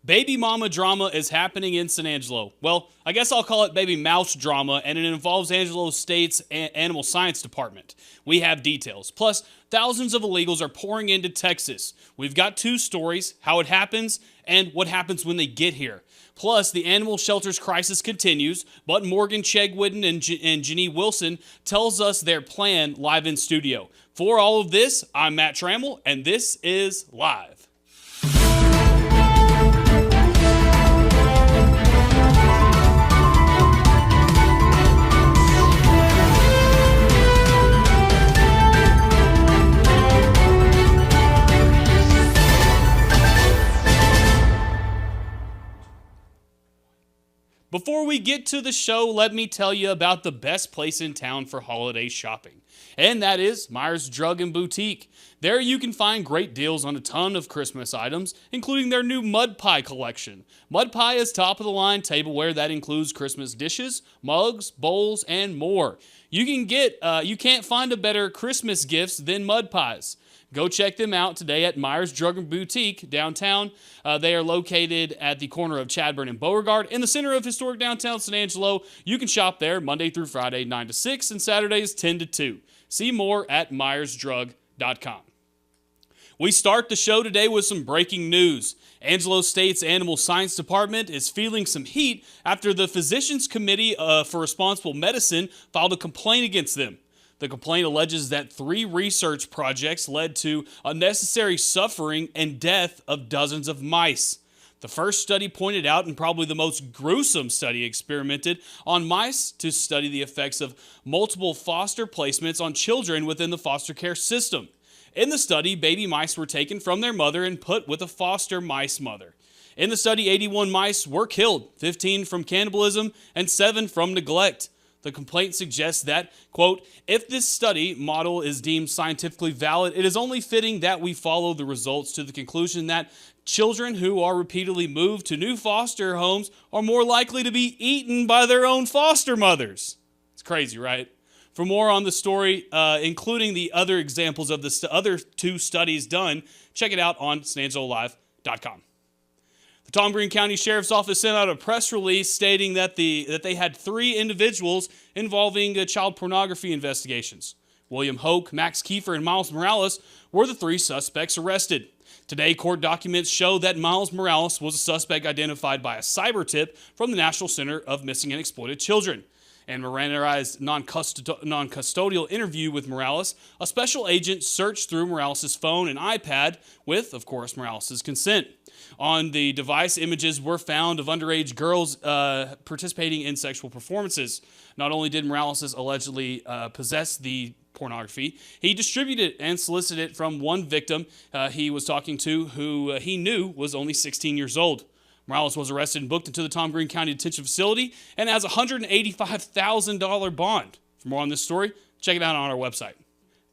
Baby mama drama is happening in San Angelo. Well, I guess I'll call it baby mouse drama, and it involves Angelo State's Animal Science Department. We have details. Plus, thousands of illegals are pouring into Texas. We've got two stories, how it happens and what happens when they get here. Plus, the animal shelter's crisis continues, but Morgan Chegwidden and Janine Wilson tells us their plan live in studio. For all of this, I'm Matt Trammell, and this is Live. Before we get to the show, let me tell you about the best place in town for holiday shopping, and that is Myers Drug and Boutique. There you can find great deals on a ton of Christmas items, including their new Mud Pie collection. Mud Pie is top-of-the-line tableware that includes Christmas dishes, mugs, bowls, and more. You can't find a better Christmas gifts than Mud Pies. Go check them out today at Myers Drug and Boutique downtown. They are located at the corner of Chadbourne and Beauregard in the center of historic downtown San Angelo. You can shop there Monday through Friday, 9 to 6, and Saturdays, 10 to 2. See more at myersdrug.com. We start the show today with some breaking news. Angelo State's Animal Science Department is feeling some heat after the Physicians Committee for Responsible Medicine filed a complaint against them. The complaint alleges that 3 research projects led to unnecessary suffering and death of dozens of mice. The first study pointed out, and probably the most gruesome study, experimented on mice to study the effects of multiple foster placements on children within the foster care system. In the study, baby mice were taken from their mother and put with a foster mice mother. In the study, 81 mice were killed, 15 from cannibalism and 7 from neglect. The complaint suggests that, quote, if this study model is deemed scientifically valid, it is only fitting that we follow the results to the conclusion that children who are repeatedly moved to new foster homes are more likely to be eaten by their own foster mothers. It's crazy, right? For more on the story, including the other examples of the other 2 studies done, check it out on sanangelo.live.com. The Tom Green County Sheriff's Office sent out a press release stating that they had 3 individuals involving child pornography investigations. William Hoke, Max Kiefer, and Miles Morales were the 3 suspects arrested. Today, court documents show that Miles Morales was a suspect identified by a cyber tip from the National Center of Missing and Exploited Children. In Mirandaized non-custodial interview with Morales, a special agent searched through Morales' phone and iPad with, of course, Morales' consent. On the device, images were found of underage girls participating in sexual performances. Not only did Morales allegedly possess the pornography, he distributed and solicited it from one victim he was talking to who he knew was only 16 years old. Morales was arrested and booked into the Tom Green County Detention Facility and has a $185,000 bond. For more on this story, check it out on our website.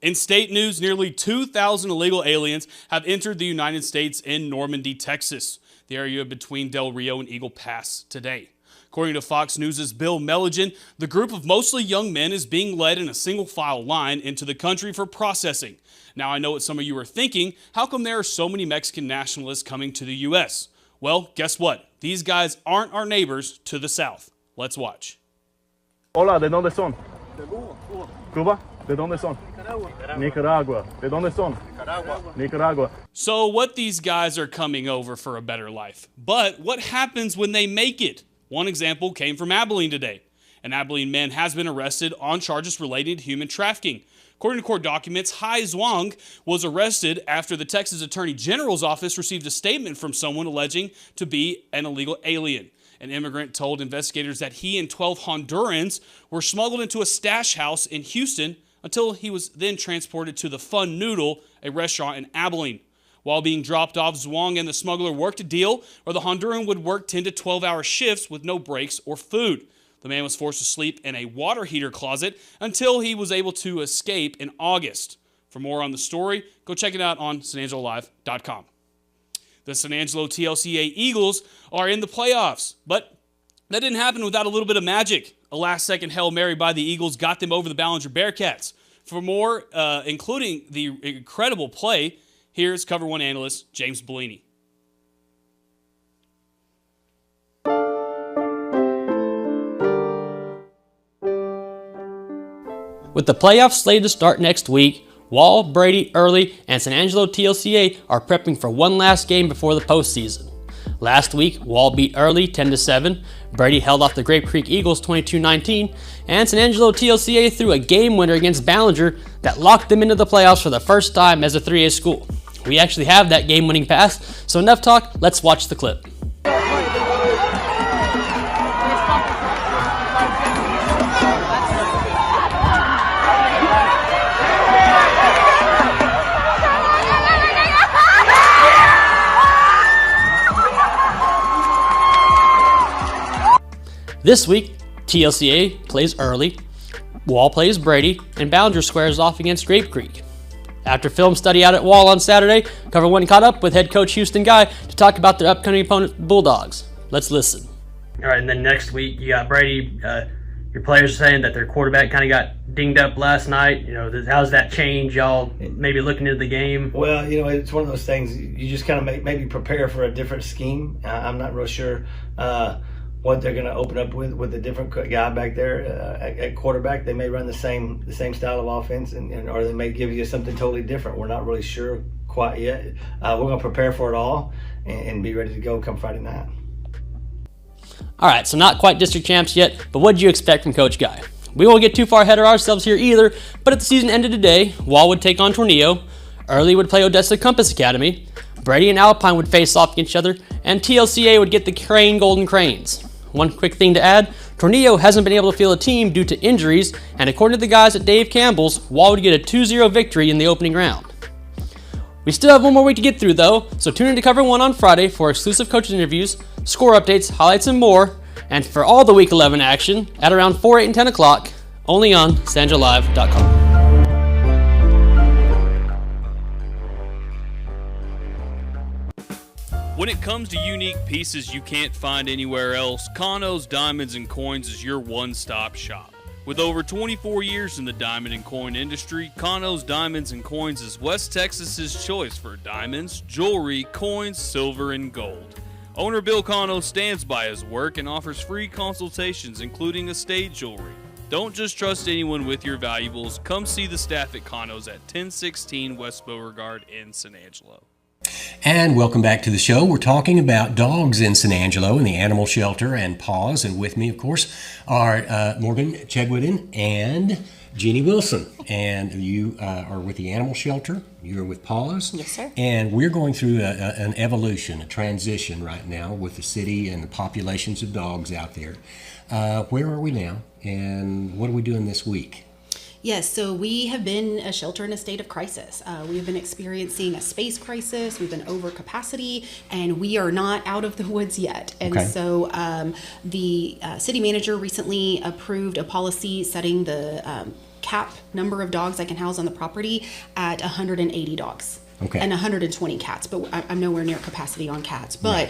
In state news, nearly 2,000 illegal aliens have entered the United States in Normandy, Texas, the area between Del Rio and Eagle Pass, today. According to Fox News' Bill Melligan, the group of mostly young men is being led in a single-file line into the country for processing. Now, I know what some of you are thinking. How come there are so many Mexican nationalists coming to the U.S.? Well, guess what? These guys aren't our neighbors to the south. Let's watch. Hola, ¿de dónde son? De Cuba. ¿Cuba? ¿De dónde son? Nicaragua. ¿De dónde son? Nicaragua. So what these guys are coming over for a better life. But what happens when they make it? One example came from Abilene today. An Abilene man has been arrested on charges relating to human trafficking. According to court documents, Hai Zhuang was arrested after the Texas Attorney General's office received a statement from someone alleging to be an illegal alien. An immigrant told investigators that he and 12 Hondurans were smuggled into a stash house in Houston until he was then transported to the Fun Noodle, a restaurant in Abilene. While being dropped off, Zhuang and the smuggler worked a deal where the Honduran would work 10 to 12-hour shifts with no breaks or food. The man was forced to sleep in a water heater closet until he was able to escape in August. For more on the story, go check it out on sanangelo.live.com. The San Angelo TLCA Eagles are in the playoffs, but that didn't happen without a little bit of magic. A last-second Hail Mary by the Eagles got them over the Ballinger Bearcats. For more, including the incredible play, here's Cover One analyst James Bellini. With the playoffs slated to start next week, Wall, Brady, Early, and San Angelo TLCA are prepping for one last game before the postseason. Last week, Wall beat Early 10-7, Brady held off the Grape Creek Eagles 22-19, and San Angelo TLCA threw a game winner against Ballinger that locked them into the playoffs for the first time as a 3A school. We actually have that game-winning pass, so enough talk, let's watch the clip. This week, TLCA plays Early, Wall plays Brady, and Ballinger squares off against Grape Creek. After film study out at Wall on Saturday, Cover 1 caught up with head coach Houston Guy to talk about their upcoming opponent, Bulldogs. Let's listen. All right, and then next week you got Brady. Your players are saying that their quarterback kind of got dinged up last night. You know, how's that change? Y'all maybe looking into the game? Well, you know, it's one of those things. You just kind of maybe prepare for a different scheme. I'm not real sure what they're going to open up with a different guy back there at quarterback. They may run the same style of offense, or they may give you something totally different. We're not really sure quite yet. We're going to prepare for it all and be ready to go come Friday night. All right, so not quite district champs yet, but what did you expect from Coach Guy? We won't get too far ahead of ourselves here either, but if the season ended today, Wall would take on Tornillo, Early would play Odessa Compass Academy, Brady and Alpine would face off against each other, and TLCA would get the Crane Golden Cranes. One quick thing to add, Tornillo hasn't been able to field a team due to injuries, and according to the guys at Dave Campbell's, Wall would get a 2-0 victory in the opening round. We still have one more week to get through though, so tune in to Cover 1 on Friday for exclusive coaches interviews, score updates, highlights, and more, and for all the Week 11 action at around 4, 8, and 10 o'clock, only on sanjalive.com. When it comes to unique pieces you can't find anywhere else, Kano's Diamonds and Coins is your one-stop shop. With over 24 years in the diamond and coin industry, Kano's Diamonds and Coins is West Texas's choice for diamonds, jewelry, coins, silver, and gold. Owner Bill Kano stands by his work and offers free consultations, including estate jewelry. Don't just trust anyone with your valuables. Come see the staff at Kano's at 1016 West Beauregard in San Angelo. And welcome back to the show. We're talking about dogs in San Angelo and the animal shelter and Paws. And with me, of course, are Morgan Chegwidden and Jeannie Wilson. And you are with the animal shelter. You're with Paws. Yes, sir. And we're going through an evolution, a transition right now with the city and the populations of dogs out there. Where are we now? And what are we doing this week? Yes, so we have been a shelter in a state of crisis. We have been experiencing a space crisis. We've been over capacity, and we are not out of the woods yet. And Okay. so the city manager recently approved a policy setting the cap number of dogs that can house on the property at 180 dogs. Okay. And 120 cats, but I'm nowhere near capacity on cats. But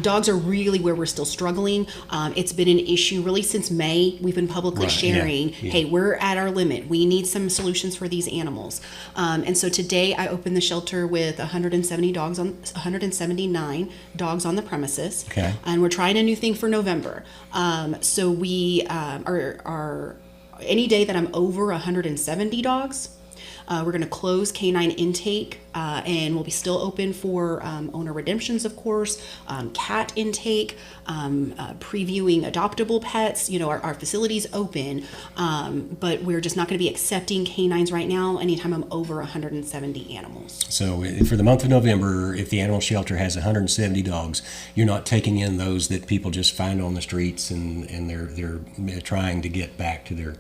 dogs are really where we're still struggling. It's been an issue really since May. We've been publicly Right, yeah, sharing, yeah. hey, we're at our limit. We need some solutions for these animals. And so today I opened the shelter with 179 dogs on the premises. Okay. And we're trying a new thing for November. So we are any day that I'm over 170 dogs, we're going to close canine intake, and we'll be still open for owner redemptions, of course, cat intake, previewing adoptable pets. You know, our facility's open, but we're just not going to be accepting canines right now anytime I'm over 170 animals. So for the month of November, if the animal shelter has 170 dogs, you're not taking in those that people just find on the streets and they're trying to get back to their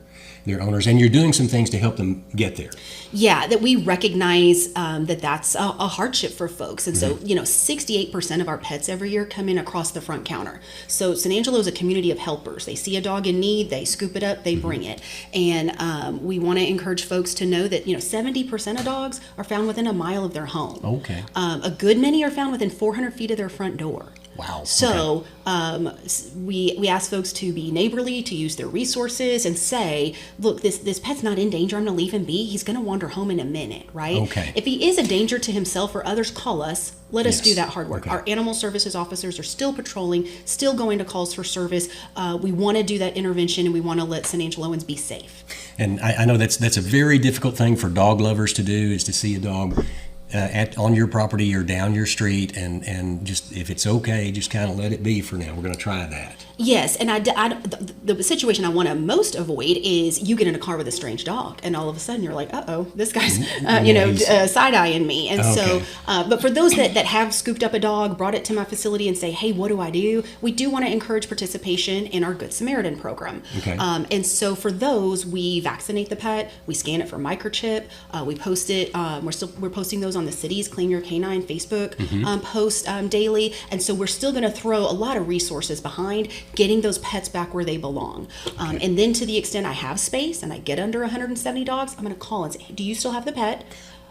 owners, and you're doing some things to help them get there. Yeah, that we recognize that's a hardship for folks. And so, 68% of our pets every year come in across the front counter. So San Angelo is a community of helpers. They see a dog in need, they scoop it up, they bring it. And we want to encourage folks to know that, 70% of dogs are found within a mile of their home. Okay. A good many are found within 400 feet of their front door. Wow. So we ask folks to be neighborly, to use their resources, and say, look, this pet's not in danger. I'm going to leave him be. He's going to wander home in a minute, right? Okay. If he is a danger to himself or others, call us. Let us Yes. do that hard work. Okay. Our animal services officers are still patrolling, still going to calls for service. We want to do that intervention, and we want to let San Angeloans be safe. And I know that's a very difficult thing for dog lovers to do, is to see a dog on your property or down your street, and just, if it's okay, just kind of let it be for now. We're going to try that. Yes, and the situation I want to most avoid is you get in a car with a strange dog, and all of a sudden you're like, uh-oh, this guy's, side-eyeing me. And Okay. but for those that have scooped up a dog, brought it to my facility and say, hey, what do I do? We do want to encourage participation in our Good Samaritan program. Okay. And so for those, we vaccinate the pet, we scan it for microchip, we post it, we're posting those on the city's Claim Your Canine Facebook post daily. And so we're still going to throw a lot of resources behind getting those pets back where they belong. And then to the extent I have space and I get under 170 dogs, I'm going to call and say, hey, do you still have the pet?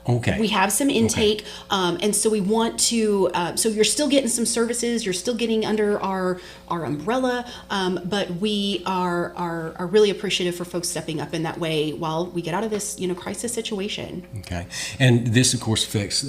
Okay. We have some intake, and so we want to. So you're still getting some services. You're still getting under our umbrella, but we are really appreciative for folks stepping up in that way while we get out of this crisis situation. Okay. And this, of course, affects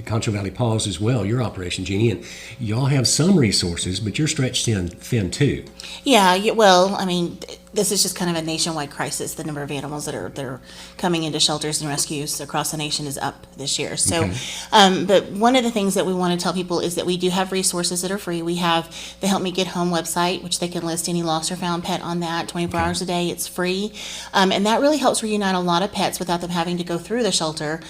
Concho Valley Paws as well, your operation, Jeannie. And y'all have some resources, but you're stretched thin too. Yeah, well, I mean, this is just kind of a nationwide crisis. The number of animals that are coming into shelters and rescues across the nation is up this year. So, but one of the things that we want to tell people is that we do have resources that are free. We have the Help Me Get Home website, which they can list any lost or found pet on that 24 hours a day. It's free. And that really helps reunite a lot of pets without them having to go through the shelter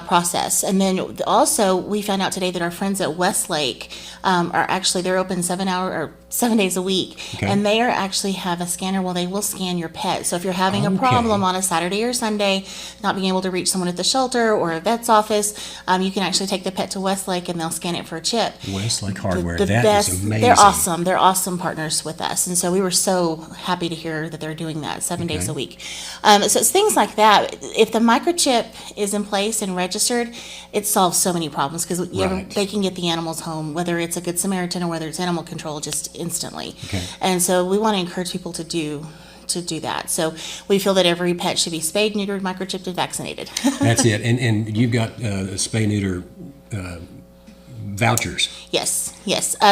process. And then also, we found out today that our friends at Westlake they're open 7 days a week. And they actually have a scanner where they will scan your pet. So if you're having a problem on a Saturday or Sunday, not being able to reach someone at the shelter or a vet's office, you can actually take the pet to Westlake and they'll scan it for a chip. Westlake Hardware, The that best, is amazing. They're awesome. They're awesome partners with us. And so we were so happy to hear that they're doing that 7 days a week. So it's things like that. If the microchip is in place and registered, it solves so many problems because they can get the animals home, whether it's a Good Samaritan or whether it's animal control, just instantly. And so we want to encourage people to do that. So we feel that every pet should be spayed, neutered, microchipped, and vaccinated. That's it. And you've got spay neuter vouchers. Yes.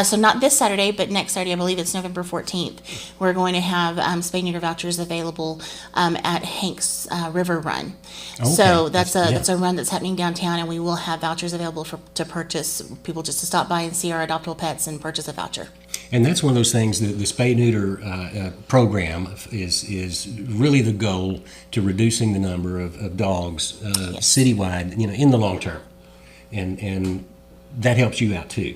So not this Saturday, but next Saturday, I believe it's November 14th. We're going to have spay neuter vouchers available at Hank's River Run. So that's a run that's happening downtown, and we will have vouchers available to purchase, people just to stop by and see our adoptable pets and purchase a voucher. And that's one of those things that the spay neuter program is really the goal to reducing the number of dogs citywide, in the long term, and that helps you out too.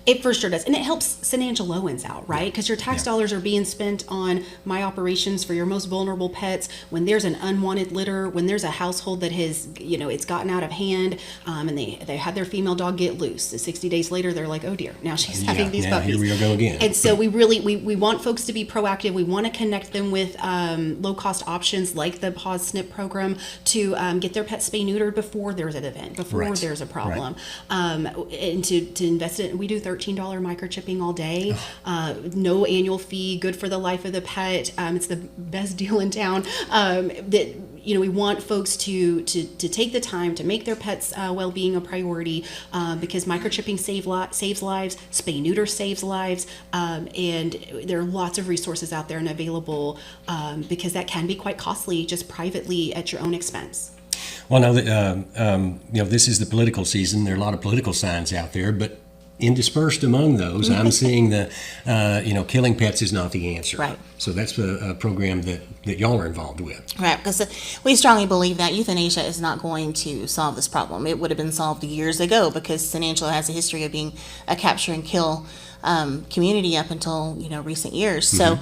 It for sure does. And it helps San Angeloans out, right? Because your tax dollars are being spent on my operations for your most vulnerable pets. When there's an unwanted litter, when there's a household that has, it's gotten out of hand, and they had their female dog get loose. So 60 days later, they're like, oh dear, now she's having these puppies. Here we go again. And so we really, we want folks to be proactive. We want to connect them with low-cost options like the Paws SNP program to get their pets spay-neutered before there's an event, before there's a problem. And to invest in, we do $13 microchipping all day, no annual fee, good for the life of the pet. It's the best deal in town. We want folks to take the time to make their pets' well-being a priority, because microchipping saves lives, spay neuter saves lives, and there are lots of resources out there and available, because that can be quite costly just privately at your own expense. Well, now that this is the political season, there are a lot of political signs out there, but interspersed among those, I'm seeing the, killing pets is not the answer. Right. So that's a program that y'all are involved with. Right, because we strongly believe that euthanasia is not going to solve this problem. It would have been solved years ago because San Angelo has a history of being a capture and kill community up until recent years. So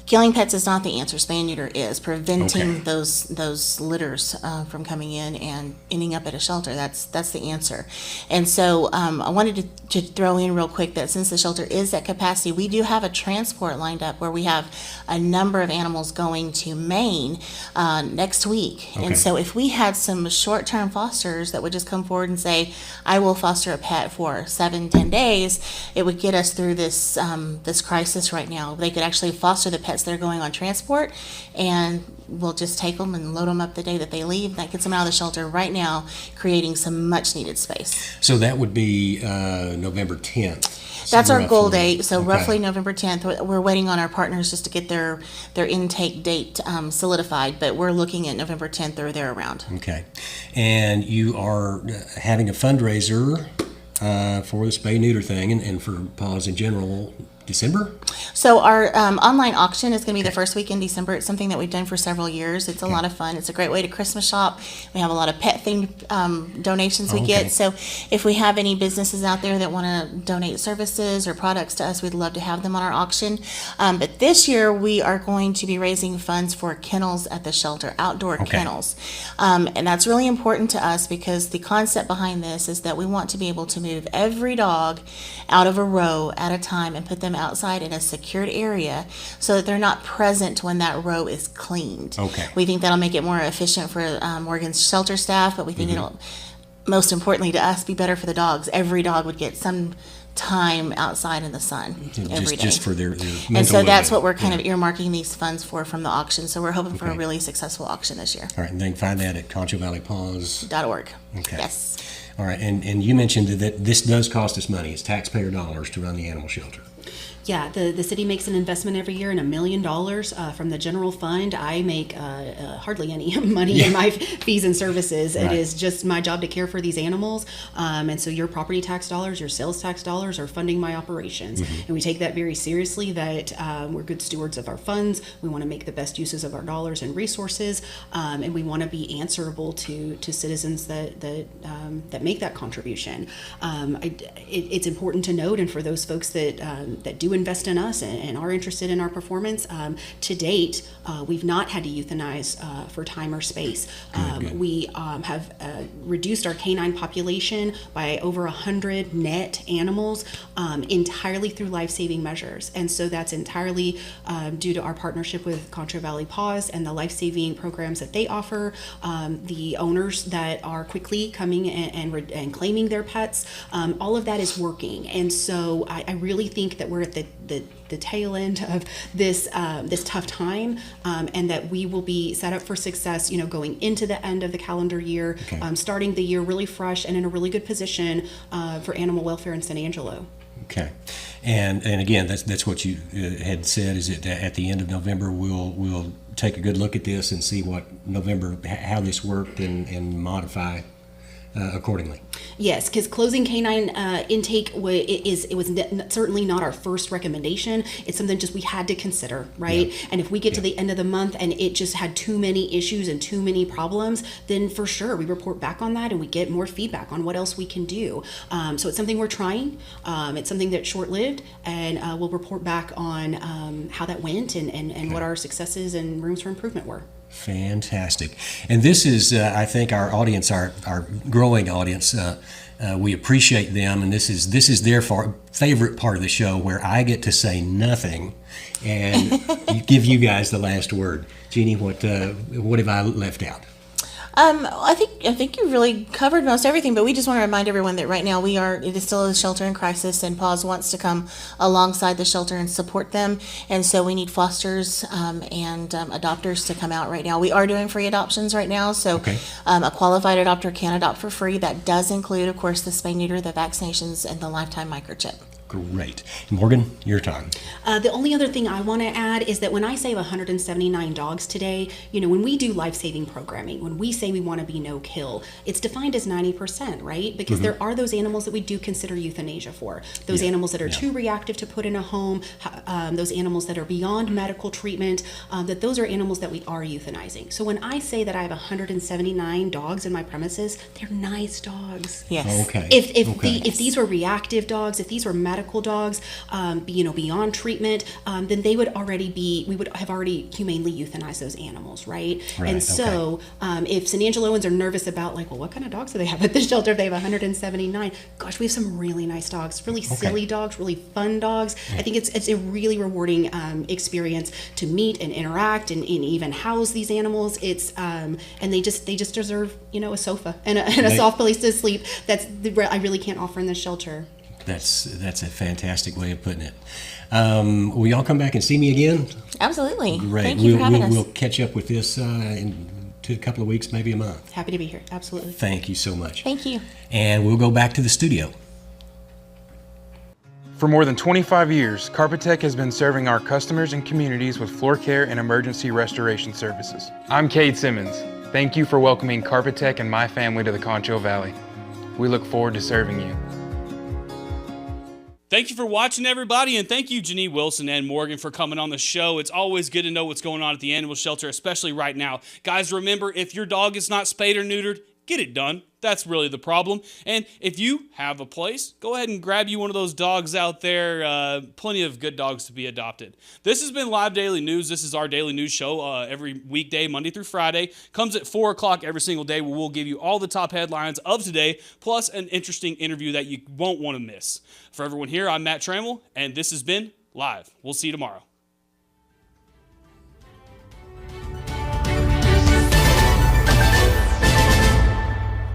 killing pets is not the answer. Spay and neuter is. Preventing those litters from coming in and ending up at a shelter. That's the answer. And so I wanted to throw in real quick that since the shelter is at capacity, we do have a transport lined up where we have a number of animals going to Maine next week. And so if we had some short-term fosters that would just come forward and say, I will foster a pet for 7-10 days, it would get us through through this this crisis right now. They could actually foster the pets that are going on transport, and we'll just take them and load them up the day that they leave. That gets them out of the shelter right now, creating some much needed space. So that would be November 10th. That's our goal roughly. date. So Okay. roughly November 10th. We're waiting on our partners just to get their intake date solidified, but we're looking at November 10th or there around. Okay. And you are having a fundraiser for the spay-neuter thing and for paws in general, December? So our online auction is going to be the first week in December. It's something that we've done for several years. It's a lot of fun. It's a great way to Christmas shop. We have a lot of pet-themed donations we get. So if we have any businesses out there that want to donate services or products to us, we'd love to have them on our auction. But this year we are going to be raising funds for kennels at the shelter, outdoor kennels. And that's really important to us because the concept behind this is that we want to be able to move every dog out of a row at a time and put them outside in a secured area so that they're not present when that row is cleaned. Okay. We think that'll make it more efficient for Morgan's shelter staff, but we think it'll, most importantly to us, be better for the dogs. Every dog would get some time outside in the sun every day. Just for their mental And so that's well-being. what we're kind of earmarking these funds for from the auction. So we're hoping for a Okay. really successful auction this year. All right, and they can find that at ConchoValleyPaws. .org. Okay. Yes. All right, and you mentioned that this does cost us money. It's taxpayer dollars to run the animal shelter. Yeah, the city makes an investment every year in $1 million from the general fund. I make hardly any money in my fees and services. Right. It is just my job to care for these animals. And so your property tax dollars, your sales tax dollars are funding my operations. And we take that very seriously, that we're good stewards of our funds. We want to make the best uses of our dollars and resources. And we want to be answerable to citizens that make that contribution. It's important to note, and for those folks that do invest in us and are interested in our performance, to date, we've not had to euthanize for time or space. Good. We have reduced our canine population by over 100 net animals entirely through life-saving measures. And so that's entirely due to our partnership with Concho Valley Paws and the life-saving programs that they offer, the owners that are quickly coming and claiming their pets. All of that is working. And so I really think that we're at the tail end of this tough time, and that we will be set up for success, going into the end of the calendar year, starting the year really fresh and in a really good position for animal welfare in San Angelo. Okay, and again, that's what you had said. Is that at the end of November we'll take a good look at this and see how this worked and modify accordingly. Yes, because closing canine intake was certainly not our first recommendation. It's something just we had to consider, right? Yeah. And if we get to the end of the month and it just had too many issues and too many problems, then for sure we report back on that and we get more feedback on what else we can do. So it's something we're trying. It's something that's short-lived, and we'll report back on how that went and what our successes and rooms for improvement were. Fantastic. And this is, I think, our audience, our growing audience. We appreciate them, and this is their favorite part of the show, where I get to say nothing and give you guys the last word. Jeannie, what have I left out? I think you really covered most everything, but we just want to remind everyone that right now it is still a shelter in crisis, and PAWS wants to come alongside the shelter and support them. And so we need fosters and adopters to come out right now. We are doing free adoptions right now, so a qualified adopter can adopt for free. That does include, of course, the spay neuter, the vaccinations, and the lifetime microchip. Great. Morgan, your time. The only other thing I want to add is that when I save 179 dogs today, when we do life-saving programming, when we say we want to be no-kill, it's defined as 90%, right? Because there are those animals that we do consider euthanasia for. Those animals that are too reactive to put in a home, those animals that are beyond medical treatment, that those are animals that we are euthanizing. So when I say that I have 179 dogs in my premises, they're nice dogs. Yes. Okay. If these were reactive dogs, if these were medical dogs, beyond treatment, then we would have already humanely euthanized those animals, right? And so, if San Angeloans are nervous about what kind of dogs do they have at the shelter if they have 179? Gosh, we have some really nice dogs, really silly dogs, really fun dogs. I think it's a really rewarding experience to meet and interact and even house these animals. It's and they just deserve a sofa and a soft place to sleep. I really can't offer in the shelter. That's a fantastic way of putting it. Will y'all come back and see me again? Absolutely. Great. Thank you for having us. We'll catch up with this in a couple of weeks, maybe a month. Happy to be here. Absolutely. Thank you so much. Thank you. And we'll go back to the studio. For more than 25 years, Carpetech has been serving our customers and communities with floor care and emergency restoration services. I'm Cade Simmons. Thank you for welcoming Carpetech and my family to the Concho Valley. We look forward to serving you. Thank you for watching, everybody, and thank you, Janine Wilson and Morgan, for coming on the show. It's always good to know what's going on at the animal shelter, especially right now. Guys, remember, if your dog is not spayed or neutered, get it done. That's really the problem. And if you have a place, go ahead and grab you one of those dogs out there. Plenty of good dogs to be adopted. This has been Live Daily News. This is our daily news show every weekday, Monday through Friday. Comes at 4 o'clock every single day, where we'll give you all the top headlines of today, plus an interesting interview that you won't want to miss. For everyone here, I'm Matt Trammell, and this has been Live. We'll see you tomorrow.